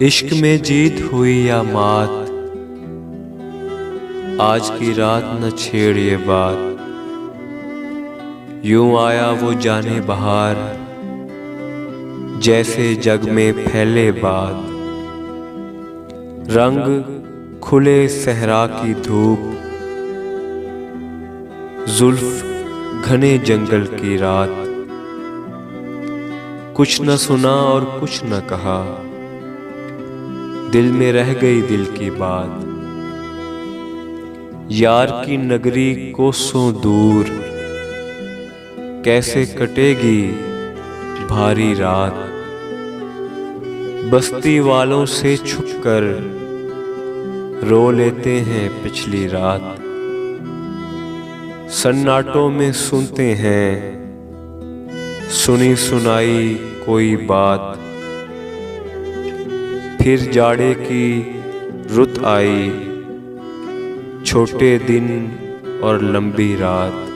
इश्क में जीत हुई या मात, आज की रात न छेड़ ये बात। यूं आया वो जाने बहार, जैसे जग में फैले बात। रंग खुले सहरा की धूप, जुल्फ घने जंगल की रात। कुछ न सुना और कुछ न कहा, दिल में रह गई दिल की बात। यार की नगरी कोसों दूर, कैसे कटेगी भारी रात। बस्ती वालों से छुपकर रो लेते हैं पिछली रात। सन्नाटों में सुनते हैं सुनी सुनाई कोई बात। फिर जाड़े की रुत आई, छोटे दिन और लंबी रात।